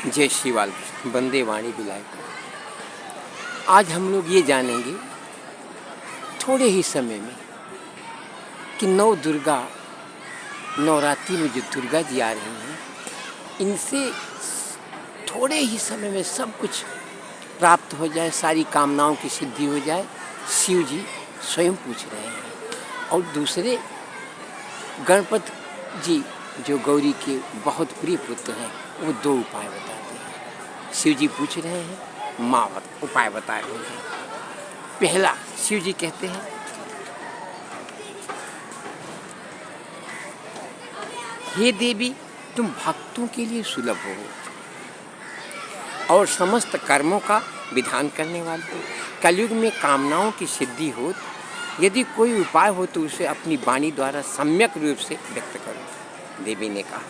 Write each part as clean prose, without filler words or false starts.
जय श्री बाल वंदे वाणी बिलाय। आज हम लोग ये जानेंगे थोड़े ही समय में कि नौ दुर्गा नवरात्रि में जो दुर्गा जी आ रही हैं, इनसे थोड़े ही समय में सब कुछ प्राप्त हो जाए, सारी कामनाओं की सिद्धि हो जाए। शिव जी स्वयं पूछ रहे हैं। और दूसरे गणपति जी जो गौरी के बहुत प्रिय पुत्र हैं, वो दो उपाय बताते हैं। शिव जी पूछ रहे हैं, माँ उपाय बता रहे हैं। पहला, शिव जी कहते हैं, हे देवी, तुम भक्तों के लिए सुलभ हो और समस्त कर्मों का विधान करने वाले हो। कलयुग में कामनाओं की सिद्धि हो, यदि कोई उपाय हो तो उसे अपनी वाणी द्वारा सम्यक रूप से व्यक्त करो। देवी ने कहा,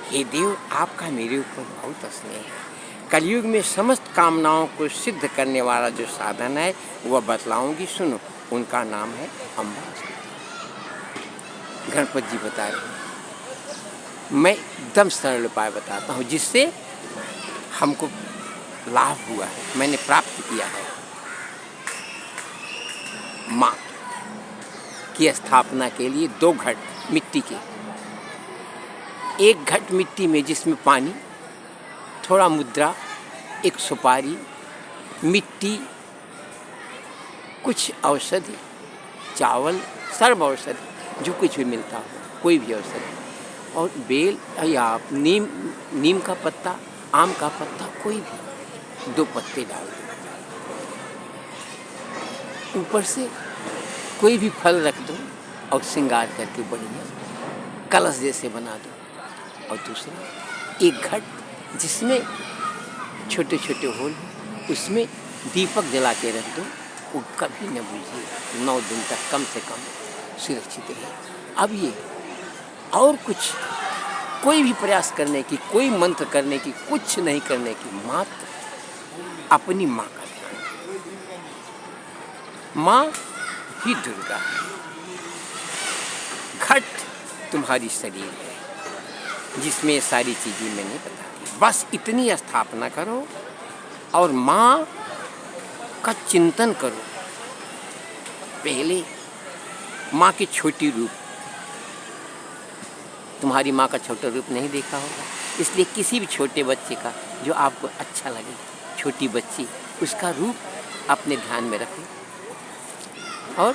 हे देव, आपका मेरे ऊपर बहुत स्नेह है। कलयुग में समस्त कामनाओं को सिद्ध करने वाला जो साधन है वह बतलाऊंगी, सुनो। उनका नाम है अम्बा। गणपति जी बता रहे हैं, मैं एकदम सरल उपाय बताता हूँ जिससे हमको लाभ हुआ है, मैंने प्राप्त किया है। माँ की स्थापना के लिए 2 घट मिट्टी के, एक घट मिट्टी में जिसमें पानी, थोड़ा मुद्रा, एक सुपारी, मिट्टी, कुछ औषधि, चावल, सर्व औषधि जो कुछ भी मिलता हो, कोई भी औषधि, और बेल या नीम का पत्ता, आम का पत्ता, कोई भी 2 पत्ते डाल दो। ऊपर से कोई भी फल रख दो और श्रृंगार करके बढ़िया कलश जैसे बना दो। और दूसरा, एक घट जिसमें छोटे छोटे होल, उसमें दीपक जला के रख दो, वो कभी न बुझे, 9 दिन तक कम से कम सुरक्षित रहे। अब ये और कुछ कोई भी प्रयास करने की, कोई मंत्र करने की, कुछ नहीं करने की, मात्र अपनी माँ का ध्यान। माँ ही दुर्गा है, घट तुम्हारी शरीर है जिसमें सारी चीज़ें मैंने बता दी। बस इतनी स्थापना करो और माँ का चिंतन करो। पहले माँ के छोटी रूप, तुम्हारी माँ का छोटा रूप नहीं देखा होगा, इसलिए किसी भी छोटे बच्चे का जो आपको अच्छा लगे, छोटी बच्ची, उसका रूप अपने ध्यान में रखो। और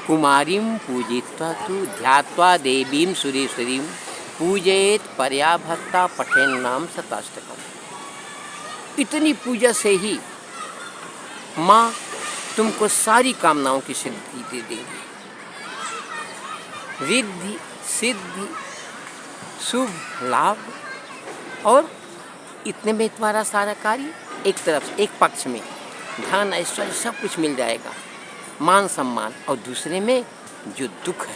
कुमारीं पूजित्वा तु ध्यात्वा देवीं सुरेश्वरीं पूजयेत परया भक्ता पठेन नाम शताष्टकम्। इतनी पूजा से ही माँ तुमको सारी कामनाओं की सिद्धि दे देंगी। रिद्धि, सिद्धि, शुभ लाभ, और इतने में तुम्हारा सारा कार्य एक तरफ से, एक पक्ष में धन ऐश्वर्य सब कुछ मिल जाएगा, मान सम्मान, और दूसरे में जो दुख है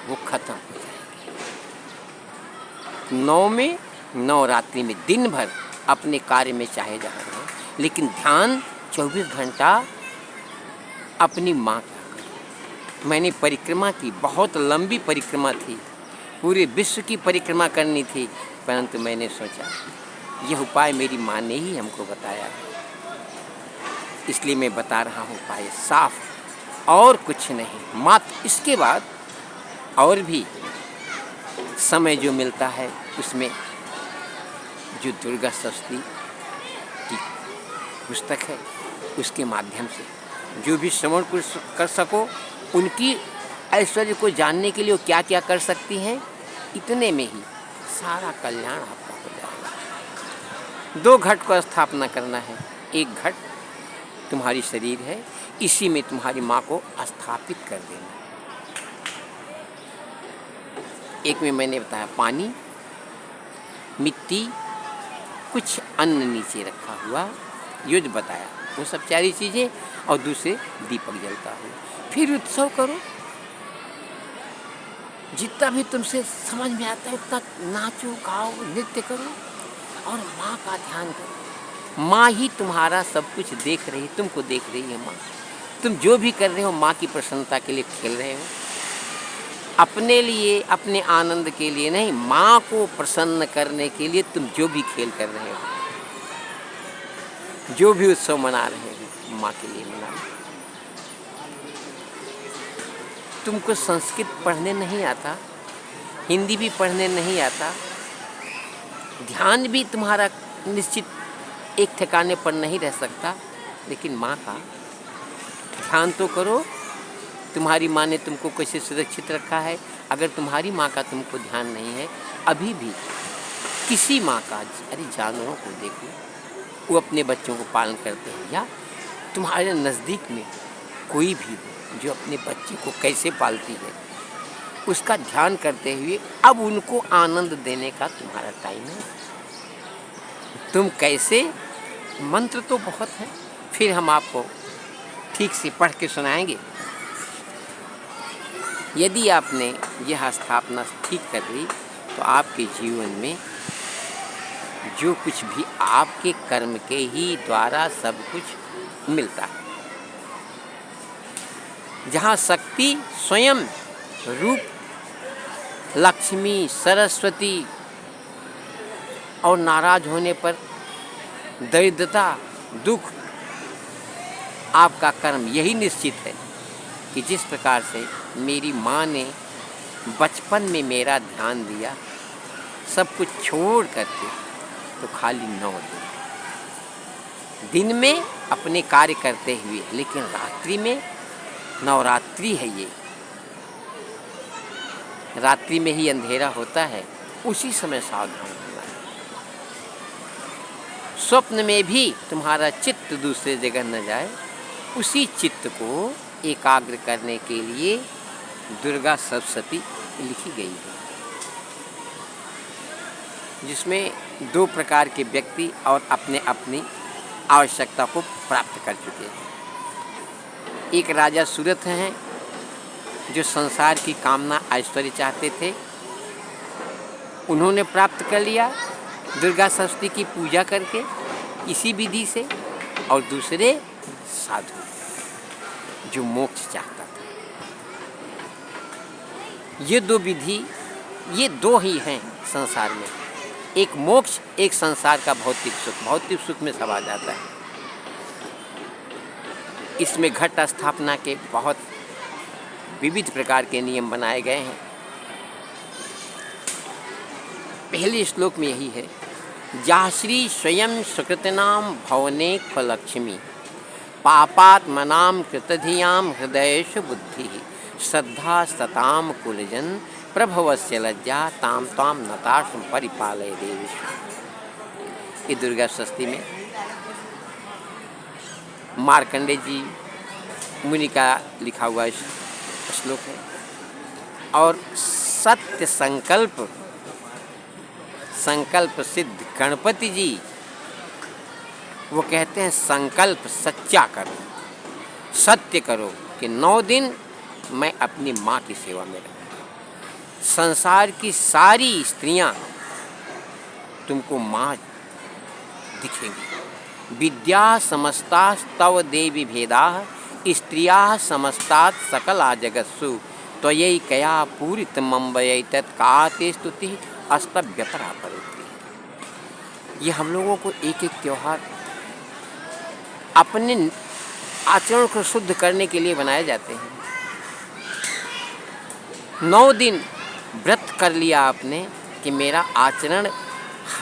वो खत्म हो जाएगा। 9 में नवरात्रि में दिन भर अपने कार्य में चाहे जहाँ रहो, लेकिन ध्यान 24 घंटा अपनी माँ का करो। मैंने परिक्रमा की, बहुत लंबी परिक्रमा थी, पूरे विश्व की परिक्रमा करनी थी, परंतु मैंने सोचा यह उपाय मेरी माँ ने ही हमको बताया है, इसलिए मैं बता रहा हूँ उपाय साफ, और कुछ नहीं। मात्र इसके बाद और भी समय जो मिलता है, उसमें जो दुर्गा सप्तशती की पुस्तक है, उसके माध्यम से जो भी श्रवण कर सको, उनकी ऐश्वर्य को जानने के लिए वो क्या क्या कर सकती हैं, इतने में ही सारा कल्याण आपका हो जाएगा। 2 घट को स्थापना करना है। एक घट तुम्हारी शरीर है, इसी में तुम्हारी माँ को स्थापित कर देना। एक में मैंने बताया पानी, मिट्टी, कुछ अन्न नीचे रखा हुआ, युद्ध बताया, वो सब 4 चीज़ें, और दूसरे दीपक जलता हुआ। फिर उत्सव करो, जितना भी तुमसे समझ में आता है उतना नाचो, गाओ, नृत्य करो और माँ का ध्यान करो। माँ ही तुम्हारा सब कुछ देख रही है, तुमको देख रही है माँ। तुम जो भी कर रहे हो माँ की प्रसन्नता के लिए खेल रहे हो। अपने लिए, अपने आनंद के लिए नहीं, माँ को प्रसन्न करने के लिए तुम जो भी खेल कर रहे हो, जो भी उत्सव मना रहे हो, माँ के लिए मनाओ। तुमको संस्कृत पढ़ने नहीं आता, हिंदी भी पढ़ने नहीं आता, ध्यान भी तुम्हारा निश्चित एक ठिकाने पर नहीं रह सकता, लेकिन माँ का ध्यान तो करो। तुम्हारी माँ ने तुमको कैसे सुरक्षित रखा है। अगर तुम्हारी माँ का तुमको ध्यान नहीं है, अभी भी किसी माँ का, अरे जानवरों को देखो, वो अपने बच्चों को पालन करते हैं, या तुम्हारे नज़दीक में कोई भी जो अपने बच्चे को कैसे पालती है, उसका ध्यान करते हुए अब उनको आनंद देने का तुम्हारा टाइम है। तुम कैसे, मंत्र तो बहुत है, फिर हम आपको ठीक से पढ़ के सुनाएंगे। यदि आपने यह स्थापना ठीक कर ली तो आपके जीवन में जो कुछ भी आपके कर्म के ही द्वारा सब कुछ मिलता है। जहाँ शक्ति स्वयं रूप लक्ष्मी सरस्वती और नाराज होने पर दरिद्रता दुख, आपका कर्म यही निश्चित है कि जिस प्रकार से मेरी माँ ने बचपन में मेरा ध्यान दिया, सब कुछ छोड़ करके, तो खाली 9 दिन में अपने कार्य करते हुए, लेकिन रात्रि में, नवरात्रि है ये, रात्रि में ही अंधेरा होता है, उसी समय सावधान होना है। स्वप्न में भी तुम्हारा चित्त दूसरे जगह न जाए, उसी चित्त को एकाग्र करने के लिए दुर्गा सप्तशती लिखी गई है, जिसमें 2 प्रकार के व्यक्ति और अपने अपनी आवश्यकता को प्राप्त कर चुके हैं। एक राजा सूरथ हैं जो संसार की कामना ऐश्वर्य चाहते थे, उन्होंने प्राप्त कर लिया दुर्गा सप्तशती की पूजा करके इसी विधि से। और दूसरे साधु जो मोक्ष चाहता था। ये 2 विधि, ये 2 ही हैं संसार में, एक मोक्ष, एक संसार का भौतिक सुख। भौतिक सुख में सब आ जाता है। इसमें घट स्थापना के बहुत विविध प्रकार के नियम बनाए गए हैं। पहले श्लोक में यही है, जाश्री स्वयं सुकृतनाम भवने फलक्ष्मी पापात्मनाम कृतधियाम हृदयेषु बुद्धि श्रद्धा सताम कुलजन प्रभवस्य लज्जा ताम ताम नताशम परिपालय देवेश। ये दुर्गा सप्तशती में मार्कंडे जी मुनि का लिखा हुआ श्लोक है। और सत्य संकल्प सिद्ध गणपति जी वो कहते हैं, संकल्प सच्चा करो, सत्य करो कि 9 दिन मैं अपनी माँ की सेवा में रहूँ। संसार की सारी स्त्रियाँ तुमको माँ दिखेंगी। विद्या समस्ता तव देवी भेदा स्त्रिया समस्तात सकला जगत्सु त्वयि कया पूरित मम्बय तत्काते स्तुति अस्तव्यपरा परोति। ये हम लोगों को एक एक त्योहार अपने आचरण को शुद्ध करने के लिए बनाए जाते हैं। 9 दिन व्रत कर लिया आपने कि मेरा आचरण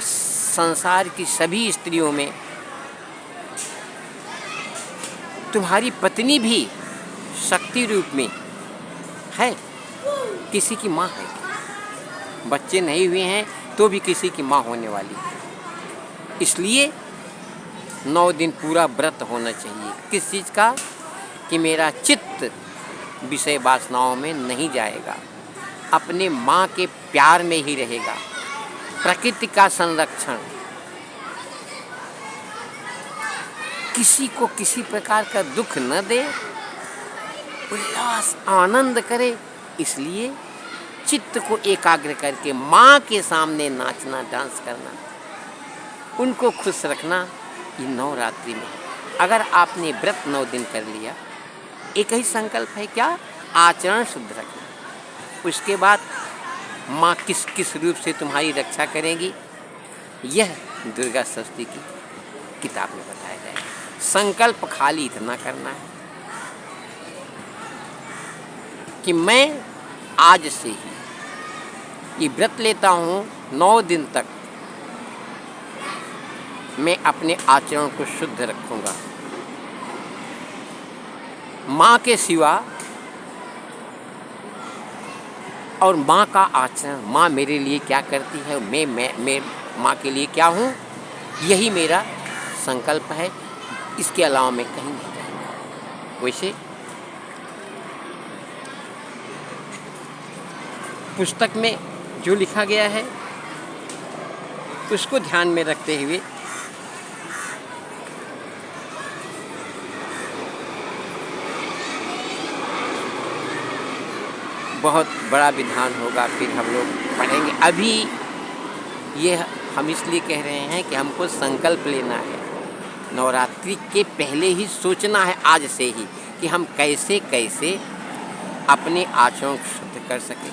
संसार की सभी स्त्रियों में, तुम्हारी पत्नी भी शक्ति रूप में है, किसी की माँ है, बच्चे नहीं हुए हैं तो भी किसी की माँ होने वाली है। इसलिए 9 दिन पूरा व्रत होना चाहिए। किस चीज़ का? कि मेरा चित्त विषय वासनाओं में नहीं जाएगा, अपने माँ के प्यार में ही रहेगा। प्रकृति का संरक्षण, किसी को किसी प्रकार का दुख न दे, उल्लास आनंद करे। इसलिए चित्त को एकाग्र करके माँ के सामने नाचना, डांस करना, उनको खुश रखना, ये नवरात्रि में। अगर आपने व्रत 9 दिन कर लिया, एक ही संकल्प है क्या? आचरण शुद्ध रखना। उसके बाद माँ किस किस रूप से तुम्हारी रक्षा करेंगी, यह दुर्गा सप्तशती की किताब में बताया जाएगा। संकल्प खाली इतना करना है कि मैं आज से ही ये व्रत लेता हूँ, 9 दिन तक मैं अपने आचरण को शुद्ध रखूँगा। माँ के सिवा और माँ का आचरण, माँ मेरे लिए क्या करती है, मैं माँ के लिए क्या हूँ, यही मेरा संकल्प है। इसके अलावा मैं कहीं नहीं जाऊँगा। वैसे पुस्तक में जो लिखा गया है उसको ध्यान में रखते हुए बहुत बड़ा विधान होगा, फिर हम लोग पढ़ेंगे। अभी ये हम इसलिए कह रहे हैं कि हमको संकल्प लेना है, नवरात्रि के पहले ही सोचना है, आज से ही, कि हम कैसे कैसे अपने आचरण को शुद्ध कर सकें,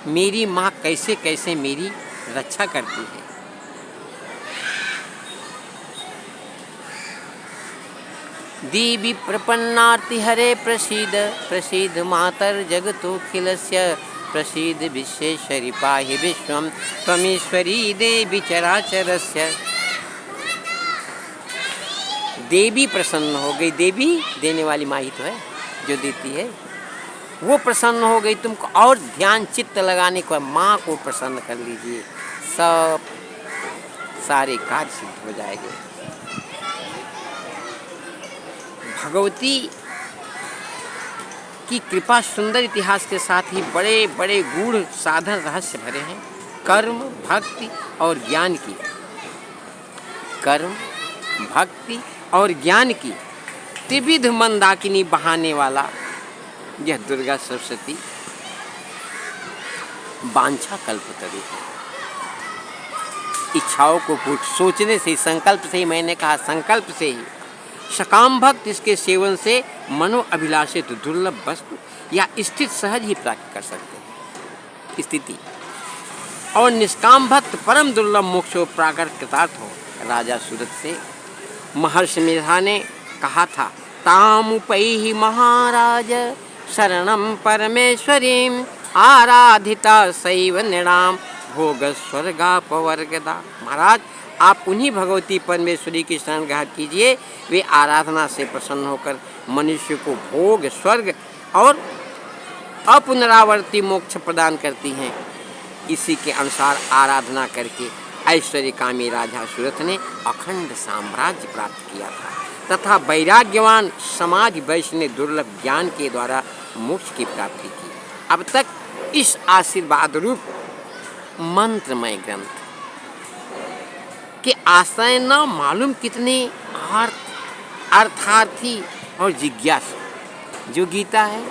मेरी माँ कैसे कैसे मेरी रक्षा करती है। देवी प्रपन्नार्ति हरे प्रसीद प्रसीद मातर जगतोऽखिलस्य प्रसीद विश्वेश्वरी पाहि विश्वं त्वमीश्वरी देवी चराचरस्य। देवी प्रसन्न हो गई, देवी देने वाली माँ ही तो है जो देती है, वो प्रसन्न हो गई तुमको, और ध्यान चित्त लगाने को माँ को प्रसन्न कर लीजिए, सब सारे कार्य सिद्ध हो जाएंगे। भगवती की कृपा सुंदर इतिहास के साथ ही बड़े बड़े गूढ़ साधन रहस्य भरे हैं। कर्म, भक्ति और ज्ञान की, कर्म, भक्ति और ज्ञान की त्रिविध मंदाकिनी बहाने वाला यह दुर्गा सप्तशती वांछा कल्पतरु है। इच्छाओं को सोचने से, संकल्प से ही, मैंने कहा संकल्प से ही, सकाम भक्त इसके सेवन से मनो अभिलाषित दुर्लभ वस्तु या स्थिति सहज ही प्राप्त कर सकते हैं, स्थिति, और निष्काम भक्त परम दुर्लभ मोक्ष प्राकर कृतार्थ हो। राजा सूरत से महर्षि मेधा ने कहा था, तामुपैहि महाराज शरणम परमेश्वरीम आराधिता सैव नृणाम भोग स्वर्गापवर्गदा। महाराज, आप उन्हीं भगवती परमेश्वरी की शरण ग्रहण कीजिए, वे आराधना से प्रसन्न होकर मनुष्य को भोग, स्वर्ग और अपुनरावर्ती मोक्ष प्रदान करती हैं। इसी के अनुसार आराधना करके ऐश्वर्यकामी राजा सूरत ने अखंड साम्राज्य प्राप्त किया था तथा वैराग्यवान समाधि वैश्य ने दुर्लभ ज्ञान के द्वारा मोक्ष की प्राप्ति की। अब तक इस आशीर्वाद रूप मंत्रमय ग्रंथ के आश्रय न मालूम कितने अर्थार्थी और जिज्ञासु, जो गीता है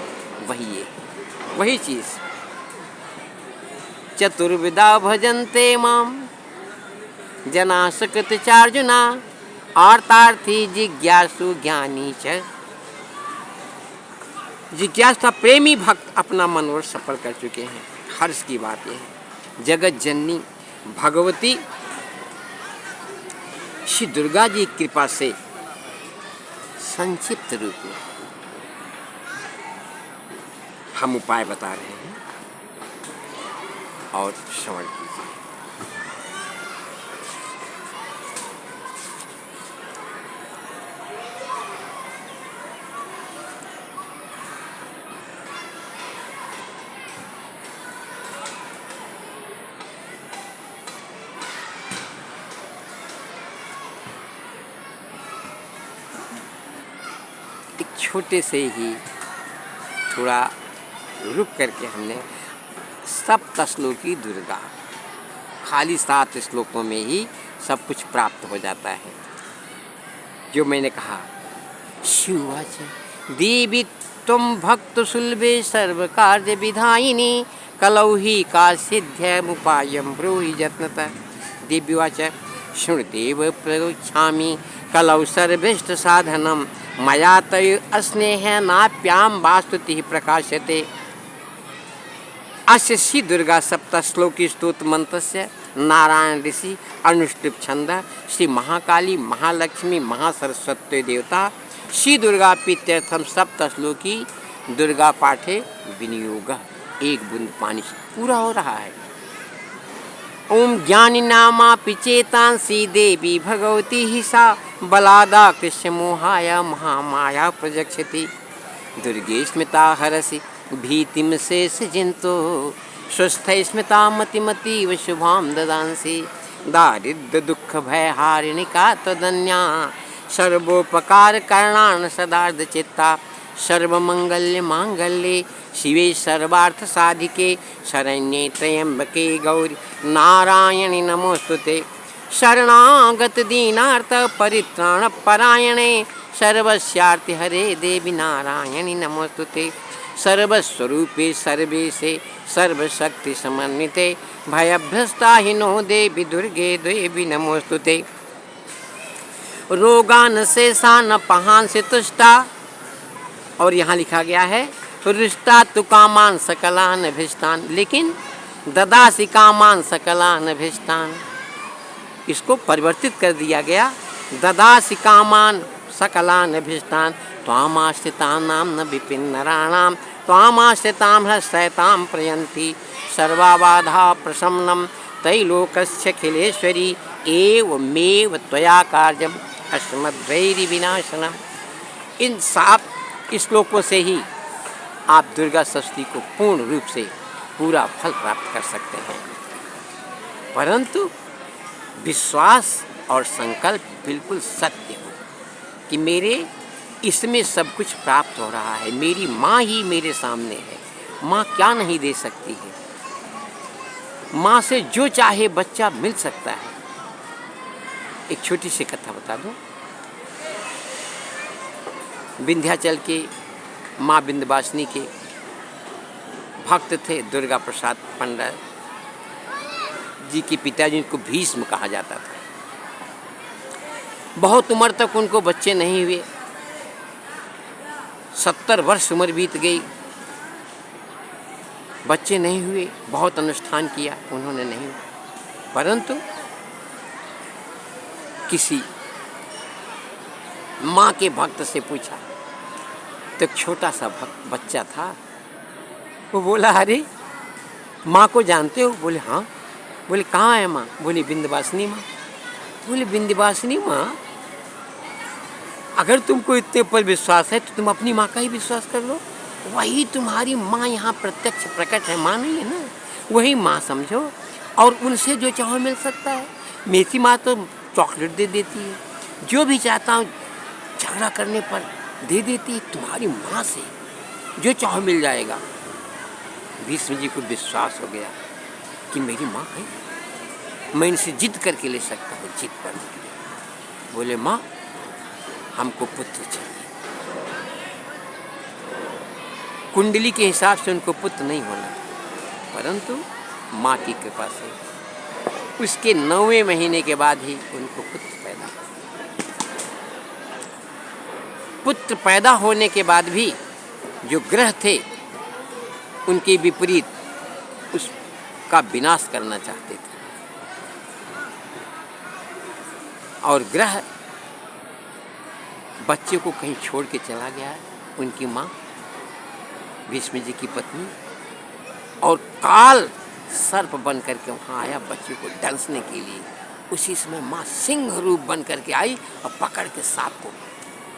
वही है, वही चीज। चतुर्विधा भजन्ते माम जना सकृत चार्जुना अर्थार्थी जिज्ञासु ज्ञानी च। जिज्ञासा प्रेमी भक्त अपना मनोरथ सफल कर चुके हैं। हर्ष की बात यह है, जगत जननी भगवती श्री दुर्गा जी की कृपा से संक्षिप्त रूप में हम उपाय बता रहे हैं और श्रवण कीजिए। छोटे से ही थोड़ा रुक करके हमने सप्त श्लोकी दुर्गा, खाली 7 श्लोकों में ही सब कुछ प्राप्त हो जाता है। जो मैंने कहा, शिवाच देवी तुम भक्त सुलभे सर्व कार्य विधायिनी कलौ ही का सिद्ध्यमुपायं ब्रूहि यत्नतः। दिव्यवाच शृणुदेव प्रगच्छामि कलौ सर्वेष्ट साधनम मया तय स्नेह नाप्याम वास्तुति प्रकाशते। अस्य श्री दुर्गा सप्त श्लोकी स्तोत्र मंत्रस्य नारायण ऋषि अनुष्टुप छंद श्री महाकाली महालक्ष्मी महासरस्वती देवता श्री दुर्गा प्रीत्यर्थम सप्त श्लोकी दुर्गा पाठे विनियोग। एक बूंद पानी से पूरा हो रहा है। ओम ज्ञानी नामा पिचेतांसी देवी भगवती ही सा बलादा कृष्ण मोहाया महामाया प्रजक्षति दुर्गे स्मिता हरसि भीतिम शेष जिंतो स्वस्थ स्मिता मतिमतीव शुभाम ददांसी दारिद्र दुख भय हारिणिका तदन्या सर्वोपकार करणान सदार्थ चित्ता सर्वमंगल्य मांगल्ये शिवे सर्वार्थ साधिके शरण्ये त्र्यंबके गौरी नारायणि नमोस्तुते शरणागत दीनार्थ परित्राण परायणे सर्वस्यार्थ हरे देवी नारायणि नमोस्तुते सर्वस्वरूपे सर्वेशे सर्वशक्ति समन्विते भयभ्रष्टाहिनो देवी दुर्गे देवी नमोस्तुते रोगान शेषान पहान से तुष्टा। और यहाँ लिखा गया है रिष्टा तु कामान सकलान भिष्टान लेकिन ददासी कामान सकलान भिष्टान, इसको परिवर्तित कर दिया गया ददासी कामान सकलान भिष्टान त्वामाश्रितां नाम न विपिन नराणाम त्वामाश्रितां हृष्टैतां प्रयन्ति सर्वाबाधा प्रशमनं तैलोकस्य खिलेश्वरी एवमेव त्वया कार्यम अस्मद्वैरि विनाशनम। इन 7 श्लोकों से ही आप दुर्गा सप्तशती को पूर्ण रूप से पूरा फल प्राप्त कर सकते हैं, परंतु विश्वास और संकल्प बिल्कुल सत्य हो कि मेरे इसमें सब कुछ प्राप्त हो रहा है, मेरी माँ ही मेरे सामने है, माँ क्या नहीं दे सकती है, माँ से जो चाहे बच्चा मिल सकता है। एक छोटी सी कथा बता दूं। विंध्याचल के माँ विंध्यवासिनी के भक्त थे दुर्गा प्रसाद पंडित जी के पिताजी को भीष्म कहा जाता था। बहुत उम्र तक उनको बच्चे नहीं हुए, 70 वर्ष उम्र बीत गई, बच्चे नहीं हुए, बहुत अनुष्ठान किया उन्होंने नहीं, परंतु किसी माँ के भक्त से पूछा तो एक छोटा सा बच्चा था, वो बोला अरे माँ को जानते हो? बोले हाँ। बोले कहाँ है माँ? बोले विंध्यवासिनी माँ। बोले विंध्यवासिनी माँ, अगर तुमको इतने पर विश्वास है तो तुम अपनी माँ का ही विश्वास कर लो, वही तुम्हारी माँ यहाँ प्रत्यक्ष प्रकट है, माँ नहीं है ना, वही माँ समझो और उनसे जो चाहो मिल सकता है। मेरी माँ तो चॉकलेट दे देती है, जो भी चाहता हूँ झगड़ा करने पर दे देती है, तुम्हारी माँ से जो चाहो मिल जाएगा। भीष्म जी को विश्वास हो गया कि मेरी माँ है, मैं इनसे जिद करके ले सकता हूँ, जिद पर बोले माँ हमको पुत्र चाहिए। कुंडली के हिसाब से उनको पुत्र नहीं होना, परंतु माँ की कृपा से उसके 9वें महीने के बाद ही उनको पुत्र पैदा होने के बाद भी जो ग्रह थे उनके विपरीत उसका विनाश करना चाहते थे, और ग्रह बच्चे को कहीं छोड़ के चला गया है, उनकी माँ भीष्म जी की पत्नी, और काल सर्प बन करके वहाँ आया बच्चे को डंसने के लिए। उसी समय माँ सिंह रूप बन करके आई और पकड़ के सांप को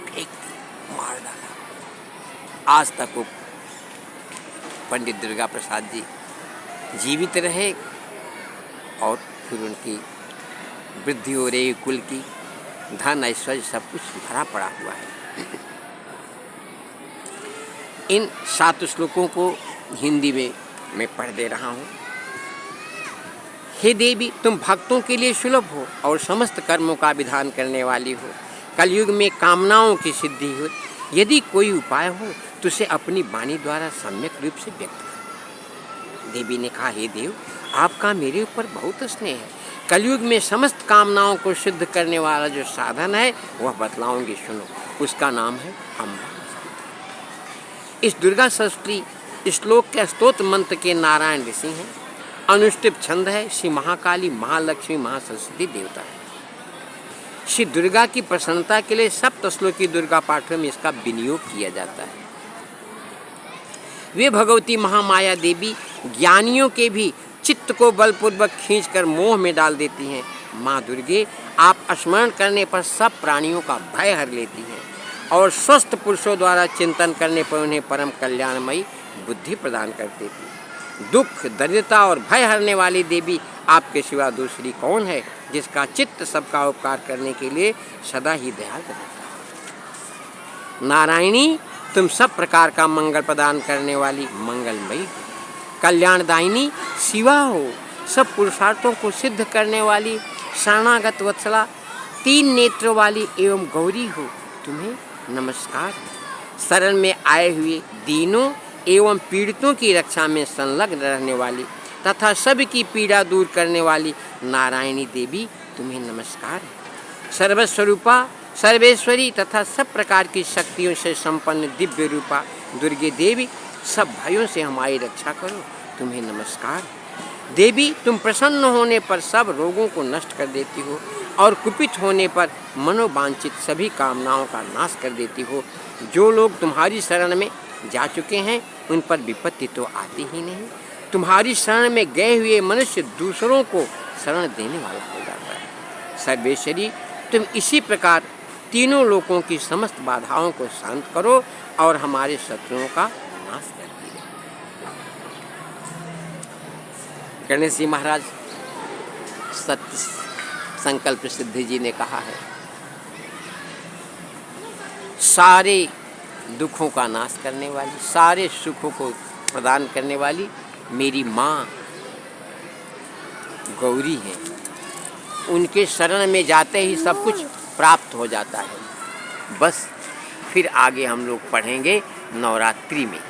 फेंक दी, मार डाला। आज तक वो पंडित दुर्गा प्रसाद जी जीवित रहे और फिर उनकी वृद्धि हो रही, कुल की धन ऐश्वर्य सब कुछ भरा पड़ा हुआ है। इन 7 श्लोकों को हिंदी में मैं पढ़ दे रहा हूँ। हे देवी, तुम भक्तों के लिए सुलभ हो और समस्त कर्मों का विधान करने वाली हो। कलयुग में कामनाओं की सिद्धि हो, यदि कोई उपाय हो तो उसे अपनी वाणी द्वारा सम्यक रूप से व्यक्त कर। देवी ने कहा, हे देव, आपका मेरे ऊपर बहुत स्नेह है। कलयुग में समस्त कामनाओं को सिद्ध करने वाला जो साधन है वह बतलाऊंगी, सुनो। उसका नाम है अम्बा। इस दुर्गा सप्तशती श्लोक के स्तोत्र मंत्र के नारायण ऋषि हैं। अनुष्टुप छंद है, श्री महाकाली, महालक्ष्मी, महासरस्वती देवता है। श्री दुर्गा की प्रसन्नता के लिए सप्त श्लोकी दुर्गा पाठों में इसका विनियोग किया जाता है। वे भगवती महामाया देवी ज्ञानियों के भी चित्त को बलपूर्वक खींचकर मोह में डाल देती हैं। माँ दुर्गे आप स्मरण करने पर सब प्राणियों का भय हर लेती हैं और स्वस्थ पुरुषों द्वारा चिंतन करने पर उन्हें परम कल्याणमयी बुद्धि प्रदान कर देती। दुख, दरिद्रता और भय हरने वाली देवी आपके सिवा दूसरी कौन है, जिसका चित्त सबका उपकार करने के लिए सदा ही दयाल रहता है। नारायणी, तुम सब प्रकार का मंगल प्रदान करने वाली मंगलमयी हो, कल्याणदायिनी शिवा हो, सब पुरुषार्थों को सिद्ध करने वाली शरणागत वत्सला, तीन नेत्रों वाली एवं गौरी हो, तुम्हें नमस्कार। शरण में आए हुए दीनों एवं पीड़ितों की रक्षा में संलग्न रहने वाली तथा सबकी पीड़ा दूर करने वाली नारायणी देवी, तुम्हें नमस्कार। सर्वस्वरूपा, सर्वेश्वरी तथा सब प्रकार की शक्तियों से संपन्न दिव्य रूपा दुर्गे देवी, सब भयों से हमारी रक्षा करो, तुम्हें नमस्कार। देवी, तुम प्रसन्न होने पर सब रोगों को नष्ट कर देती हो और कुपित होने पर मनोवांछित सभी कामनाओं का नाश कर देती हो। जो लोग तुम्हारी शरण में जा चुके हैं उन पर विपत्ति तो आती ही नहीं। तुम्हारी शरण में गए हुए मनुष्य दूसरों को शरण देने वाला हो जाता है। सर्वेश्वरी, तुम इसी प्रकार तीनों लोकों की समस्त बाधाओं को शांत करो और हमारे शत्रुओं का नाश करती रहो। गणेश जी महाराज सत्य संकल्प सिद्धि जी ने कहा है, सारे दुखों का नाश करने वाली, सारे सुखों को प्रदान करने वाली मेरी माँ गौरी है। उनके शरण में जाते ही सब कुछ प्राप्त हो जाता है। बस फिर आगे हम लोग पढ़ेंगे नवरात्रि में।